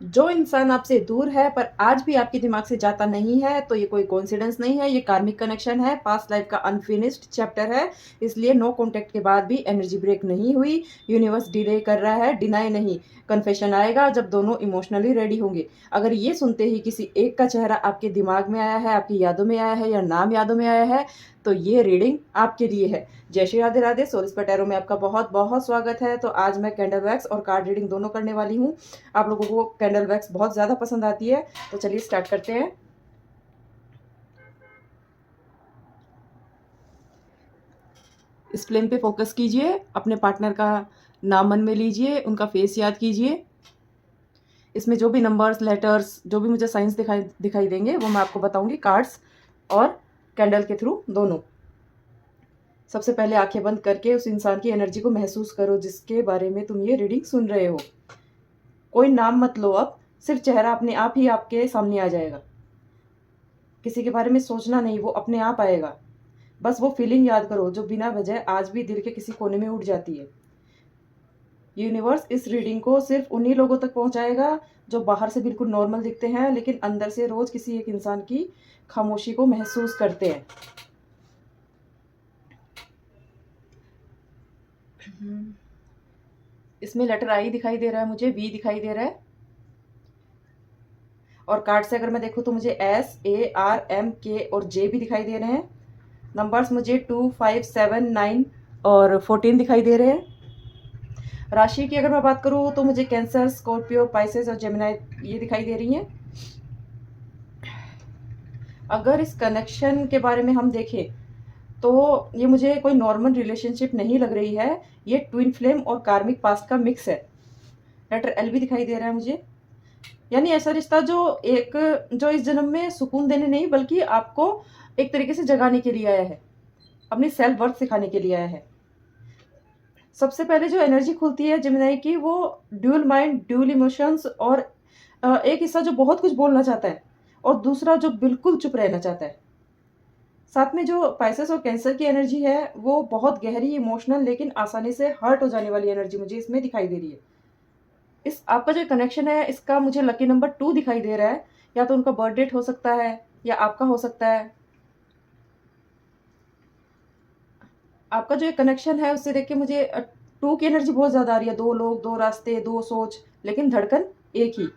जो इंसान आपसे दूर है पर आज भी आपके दिमाग से जाता नहीं है, तो ये कोई कोइंसिडेंस नहीं है, ये कार्मिक कनेक्शन है, पास्ट लाइफ का अनफिनिश्ड चैप्टर है। इसलिए नो कॉन्टैक्ट के बाद भी एनर्जी ब्रेक नहीं हुई। यूनिवर्स डिले कर रहा है, डिनाई नहीं। कन्फेशन आएगा जब दोनों इमोशनली रेडी होंगे। अगर ये सुनते ही किसी एक का चेहरा आपके दिमाग में आया है, आपकी यादों में आया है या नाम यादों में आया है, तो ये रीडिंग आपके लिए है। जय श्री राधे राधे। सोल स्पेटेरो में आपका बहुत बहुत स्वागत है। तो आज मैं कैंडल वैक्स और कार्ड रीडिंग दोनों करने वाली हूँ। आप लोगों को कैंडल वैक्स बहुत ज़्यादा पसंद आती है, तो चलिए स्टार्ट करते हैं। इस फ्लेम पे फोकस कीजिए, अपने पार्टनर का नाम मन में लीजिए, उनका फेस याद कीजिए। इसमें जो भी नंबर्स, लेटर्स, जो भी मुझे साइंस दिखाई देंगे वो मैं आपको बताऊंगी, कार्ड्स और कैंडल के थ्रू दोनों। सबसे पहले आंखें बंद करके उस इंसान की एनर्जी को महसूस करो जिसके बारे में तुम ये रीडिंग सुन रहे हो। कोई नाम मत लो, अब सिर्फ चेहरा अपने आप ही आपके सामने आ जाएगा। किसी के बारे में सोचना नहीं, वो अपने आप आएगा। बस वो फीलिंग याद करो जो बिना वजह आज भी दिल के किसी कोने में उठ जाती है। यूनिवर्स इस रीडिंग को सिर्फ उन्हीं लोगों तक पहुंचाएगा जो बाहर से बिल्कुल नॉर्मल दिखते हैं, लेकिन अंदर से रोज किसी एक इंसान की खामोशी को महसूस करते हैं। इसमें लेटर आई दिखाई दे रहा है, मुझे वी दिखाई दे रहा है, और कार्ड से अगर मैं देखूँ तो मुझे SARMK और J भी दिखाई दे रहे हैं। नंबर्स मुझे 2, 5, 7, 9 और 14 दिखाई दे रहे हैं। राशि की अगर मैं बात करूँ तो मुझे कैंसर, स्कॉर्पियो, पाइसेस और जेमिनाई ये दिखाई दे रही हैं। अगर इस कनेक्शन के बारे में हम देखें तो ये मुझे कोई नॉर्मल रिलेशनशिप नहीं लग रही है, ये ट्विन फ्लेम और कार्मिक पास्ट का मिक्स है। लेटर L भी दिखाई दे रहा है मुझे, यानी ऐसा रिश्ता जो इस जन्म में सुकून देने नहीं बल्कि आपको एक तरीके से जगाने के लिए आया है, अपनी सेल्फ वर्थ सिखाने के लिए आया है। सबसे पहले जो एनर्जी खुलती है जेमिनी की, वो ड्यूल माइंड, ड्यूल इमोशंस, और एक हिस्सा जो बहुत कुछ बोलना चाहता है और दूसरा जो बिल्कुल चुप रहना चाहता है। साथ में जो पाइसेस और कैंसर की एनर्जी है वो बहुत गहरी, इमोशनल, लेकिन आसानी से हर्ट हो जाने वाली एनर्जी मुझे इसमें दिखाई दे रही है। इस आपका जो कनेक्शन है इसका मुझे लकी नंबर 2 दिखाई दे रहा है। या तो उनका बर्थ डेट हो सकता है या आपका हो सकता है। आपका जो कनेक्शन है उससे देख के मुझे 2 की एनर्जी बहुत ज़्यादा आ रही है। 2 लोग, 2 रास्ते, 2 सोच, लेकिन धड़कन एक ही।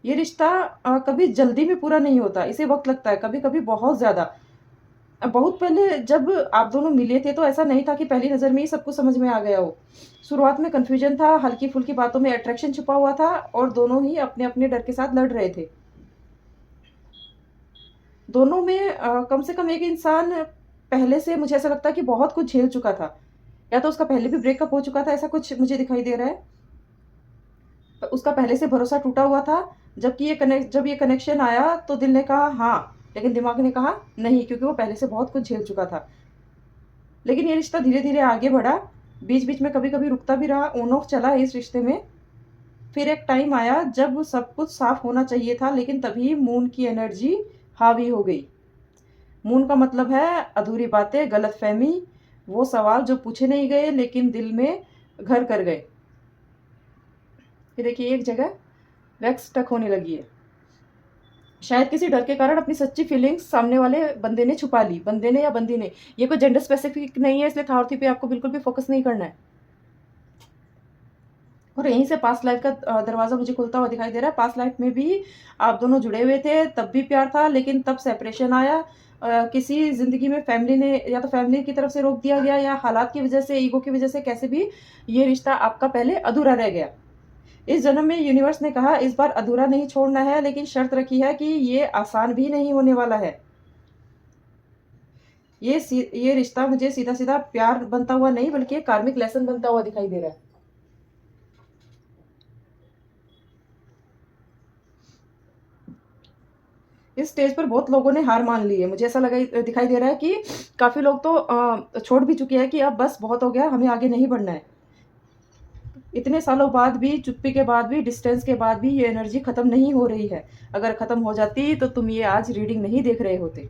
ये रिश्ता कभी जल्दी में पूरा नहीं होता, इसे वक्त लगता है, कभी कभी बहुत ज़्यादा। बहुत पहले जब आप दोनों मिले थे तो ऐसा नहीं था कि पहली नज़र में ही सब कुछ समझ में आ गया हो। शुरुआत में कन्फ्यूजन था, हल्की फुल्की बातों में अट्रैक्शन छुपा हुआ था और दोनों ही अपने अपने डर के साथ लड़ रहे थे। दोनों में कम से कम एक इंसान पहले से, मुझे ऐसा लगता है कि बहुत कुछ झेल चुका था, या तो उसका पहले भी ब्रेकअप हो चुका था, ऐसा कुछ मुझे दिखाई दे रहा है। उसका पहले से भरोसा टूटा हुआ था। जब ये कनेक्शन आया तो दिल ने कहा हाँ, लेकिन दिमाग ने कहा नहीं, क्योंकि वो पहले से बहुत कुछ झेल चुका था। लेकिन ये रिश्ता धीरे धीरे आगे बढ़ा, बीच बीच में कभी कभी रुकता भी रहा, ऑन ऑफ चला इस रिश्ते में। फिर एक टाइम आया जब सब कुछ साफ होना चाहिए था, लेकिन तभी मून की एनर्जी हावी हो गई। मून का मतलब है अधूरी बातें, गलतफहमी, वो सवाल जो पूछे नहीं गए लेकिन दिल में घर कर गए। ये देखिए एक जगह वैक्स स्टक होने लगी है। शायद किसी डर के कारण अपनी सच्ची फीलिंग्स सामने वाले बंदे ने छुपा ली, बंदे ने या बंदी ने। ये कोई जेंडर स्पेसिफिक नहीं है, इसलिए थॉर्थी पे आपको बिल्कुल भी फोकस नहीं करना है। और यहीं से पास्ट लाइफ का दरवाजा मुझे खुलता हुआ दिखाई दे रहा है। पास्ट लाइफ में भी आप दोनों जुड़े हुए थे, तब भी प्यार था, लेकिन तब सेपरेशन आया। किसी जिंदगी में फैमिली ने, या तो फैमिली की तरफ से रोक दिया गया या हालात की वजह से, ईगो की वजह से, कैसे भी ये रिश्ता आपका पहले अधूरा रह गया। इस जन्म में यूनिवर्स ने कहा इस बार अधूरा नहीं छोड़ना है, लेकिन शर्त रखी है कि ये आसान भी नहीं होने वाला है। ये रिश्ता मुझे सीधा सीधा प्यार बनता हुआ नहीं बल्कि एक कार्मिक लेसन बनता हुआ दिखाई दे रहा है। इस स्टेज पर बहुत लोगों ने हार मान ली है। मुझे ऐसा लगा, दिखाई दे रहा है कि काफी लोग तो छोड़ भी चुके हैं कि अब बस बहुत हो गया, हमें आगे नहीं बढ़ना है। इतने सालों बाद भी, चुप्पी के बाद भी, डिस्टेंस के बाद भी ये एनर्जी खत्म नहीं हो रही है। अगर खत्म हो जाती तो तुम ये आज रीडिंग नहीं देख रहे होते।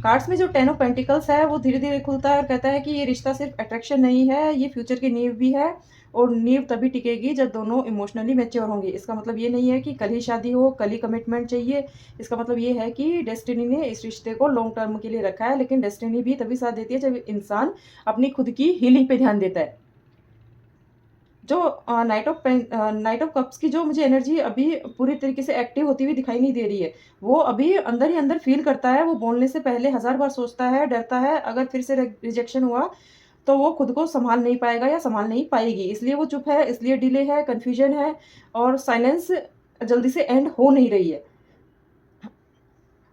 कार्ड्स में जो 10 ऑफ पेंटिकल्स है वो धीरे धीरे खुलता है और कहता है कि ये रिश्ता सिर्फ अट्रैक्शन नहीं है, ये फ्यूचर की नींव भी है, और नींव तभी टिकेगी जब दोनों इमोशनली मैच्योर होंगे। इसका मतलब ये नहीं है कि कल ही शादी हो, कल ही कमिटमेंट चाहिए। इसका मतलब ये है कि डेस्टिनी ने इस रिश्ते को लॉन्ग टर्म के लिए रखा है, लेकिन डेस्टिनी भी तभी साथ देती है जब इंसान अपनी खुद की हीलिंग पे ध्यान देता है। जो नाइट ऑफ कप्स की जो मुझे एनर्जी अभी पूरी तरीके से एक्टिव होती हुई दिखाई नहीं दे रही है, वो अभी अंदर ही अंदर फील करता है। वो बोलने से पहले 1000 बार सोचता है, डरता है, अगर फिर से रिजेक्शन हुआ तो वो खुद को संभाल नहीं पाएगा या संभाल नहीं पाएगी। इसलिए वो चुप है, इसलिए डिले है, कन्फ्यूजन है, और साइलेंस जल्दी से एंड हो नहीं रही है।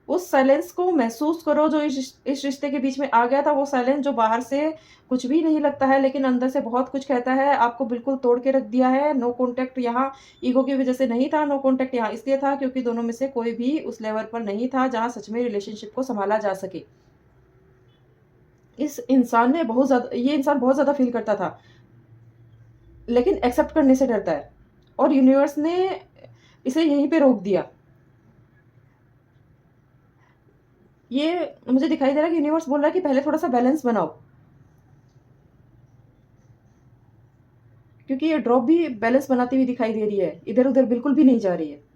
उस साइलेंस को महसूस करो जो इस रिश्ते के बीच में आ गया था। वो साइलेंस जो बाहर से कुछ भी नहीं लगता है, लेकिन अंदर से बहुत कुछ कहता है। आपको बिल्कुल तोड़ के रख दिया है। नो कॉन्टैक्ट यहाँ ईगो की वजह से नहीं था, नो कॉन्टैक्ट यहाँ इसलिए था क्योंकि दोनों में से कोई भी उस लेवल पर नहीं था जहाँ सच में रिलेशनशिप को संभाला जा सके। ये इंसान बहुत ज़्यादा फील करता था, लेकिन एक्सेप्ट करने से डरता है, और यूनिवर्स ने इसे यहीं पे रोक दिया। ये मुझे दिखाई दे रहा है कि यूनिवर्स बोल रहा है कि पहले थोड़ा सा बैलेंस बनाओ, क्योंकि ये ड्रॉप भी बैलेंस बनाती हुई दिखाई दे रही है, इधर उधर बिल्कुल भी नहीं जा रही है।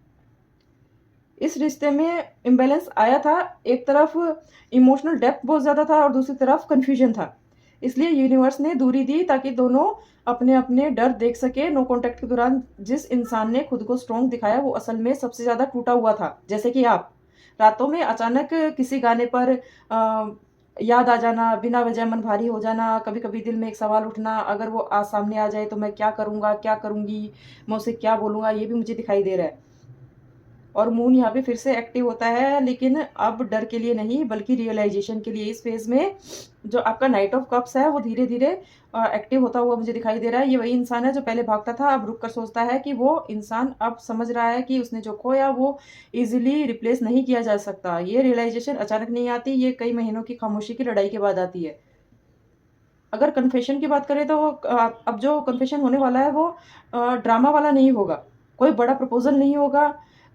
इस रिश्ते में इम्बैलेंस आया था। एक तरफ इमोशनल डेप्थ बहुत ज़्यादा था और दूसरी तरफ कन्फ्यूजन था। इसलिए यूनिवर्स ने दूरी दी ताकि दोनों अपने अपने डर देख सके। नो कॉन्टैक्ट के दौरान जिस इंसान ने खुद को स्ट्रॉन्ग दिखाया वो असल में सबसे ज़्यादा टूटा हुआ था। जैसे कि आप रातों में अचानक किसी गाने पर याद आ जाना, बिना वजह मन भारी हो जाना, कभी कभी दिल में एक सवाल उठना, अगर वो आज सामने आ जाए तो मैं क्या करूँगा, क्या करूँगी, मैं उसे क्या बोलूँगा, ये भी मुझे दिखाई दे रहा है। और मून यहाँ पे फिर से एक्टिव होता है, लेकिन अब डर के लिए नहीं बल्कि रियलाइजेशन के लिए। इस फेज में जो आपका नाइट ऑफ कप्स है वो धीरे धीरे एक्टिव होता हुआ मुझे दिखाई दे रहा है। ये वही इंसान है जो पहले भागता था, अब रुक कर सोचता है कि वो इंसान अब समझ रहा है कि उसने जो खोया वो इजीली रिप्लेस नहीं किया जा सकता। ये रियलाइजेशन अचानक नहीं आती, ये कई महीनों की खामोशी की लड़ाई के बाद आती है। अगर कन्फेशन की बात करें तो अब जो कन्फेशन होने वाला है वो ड्रामा वाला नहीं होगा, कोई बड़ा प्रपोजल नहीं होगा,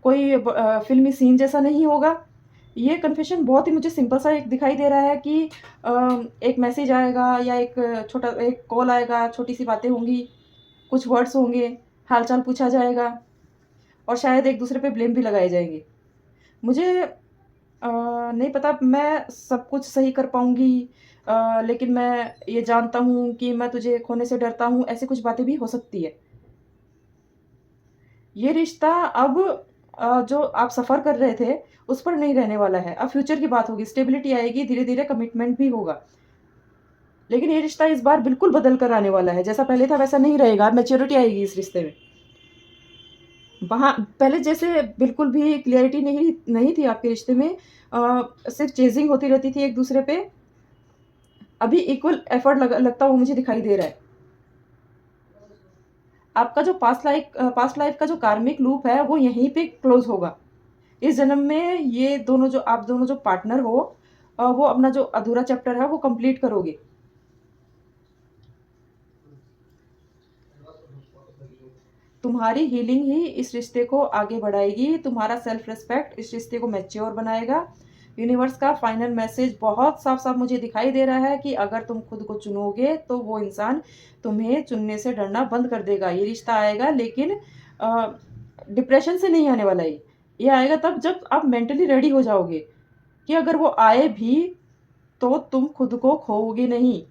कोई फ़िल्मी सीन जैसा नहीं होगा। ये कन्फेशन बहुत ही मुझे सिंपल सा एक दिखाई दे रहा है कि एक मैसेज आएगा या एक कॉल आएगा, छोटी-सी बातें होंगी, कुछ वर्ड्स होंगे, हाल-चाल पूछा जाएगा और शायद एक-दूसरे पे ब्लेम भी लगाए जाएँगे। मुझे नहीं पता मैं सब कुछ सही कर पाऊँगी, लेकिन मैं ये जानता हूँ कि मैं तुझे खोने से डरता हूँ, ऐसी कुछ बातें भी हो सकती है। ये रिश्ता अब जो आप सफ़र कर रहे थे, उस पर नहीं रहने वाला है। अब फ्यूचर की बात होगी, स्टेबिलिटी आएगी, धीरे-धीरे कमिटमेंट भी होगा। लेकिन ये रिश्ता इस बार बिल्कुल बदल कर आने वाला है, जैसा पहले था वैसा नहीं रहेगा, अब मैच्योरिटी आएगी इस रिश्ते में। वहाँ पहले जैसे बिल्कुल भी क्लैरिटी नहीं नहीं थी आपके रिश्ते में, सिर्फ़ चेज़िंग होती रहती थी एक-दूसरे पे, अभी इक्वल एफ़र्ट लगता हुआ मुझे दिखाई दे रहा है। आपका जो पास्ट लाइफ का जो कार्मिक लूप है वो यहीं पे क्लोज़ होगा। इस जन्म में ये दोनों जो आप दोनों जो पार्टनर हो, वो अपना जो अधूरा चैप्टर है वो कंप्लीट करोगे। तुम्हारी हीलिंग ही इस रिश्ते को आगे बढ़ाएगी, तुम्हारा सेल्फ रिस्पेक्ट इस रिश्ते को मैच्योर बनाएगा। यूनिवर्स का फाइनल मैसेज बहुत साफ-साफ मुझे दिखाई दे रहा है कि अगर तुम खुद को चुनोगे तो वो इंसान तुम्हें चुनने से डरना बंद कर देगा। ये रिश्ता आएगा, लेकिन डिप्रेशन से नहीं आने वाला ये। ये आएगा तब जब आप मेंटली रेडी हो जाओगे कि अगर वो आए भी तो तुम खुद को खोओगे नहीं।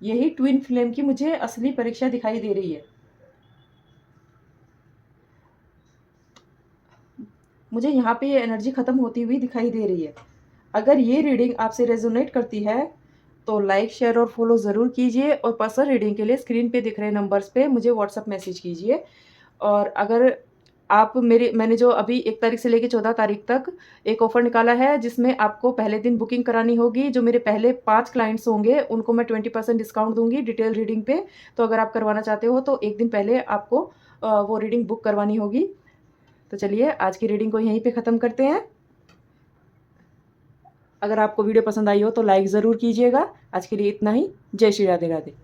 यही ट्विन फ्लेम की मुझे असली परीक्षा दिखाई दे रही है। मुझे यहाँ पे ये एनर्जी ख़त्म होती हुई दिखाई दे रही है। अगर ये रीडिंग आपसे रेजोनेट करती है तो लाइक, शेयर और फॉलो ज़रूर कीजिए, और पर्सनल रीडिंग के लिए स्क्रीन पे दिख रहे नंबर्स पे मुझे व्हाट्सएप मैसेज कीजिए। और अगर आप मैंने जो अभी 1 तारीख से लेके 14 तारीख तक एक ऑफ़र निकाला है जिसमें आपको पहले दिन बुकिंग करानी होगी। जो मेरे पहले 5 क्लाइंट्स होंगे उनको मैं 20% डिस्काउंट दूँगी डिटेल रीडिंग पे। तो अगर आप करवाना चाहते हो तो 1 दिन पहले आपको वो रीडिंग बुक करवानी होगी। तो चलिए आज की रीडिंग को यहीं पे ख़त्म करते हैं। अगर आपको वीडियो पसंद आई हो तो लाइक ज़रूर कीजिएगा। आज के लिए इतना ही। जय श्री राधे राधे।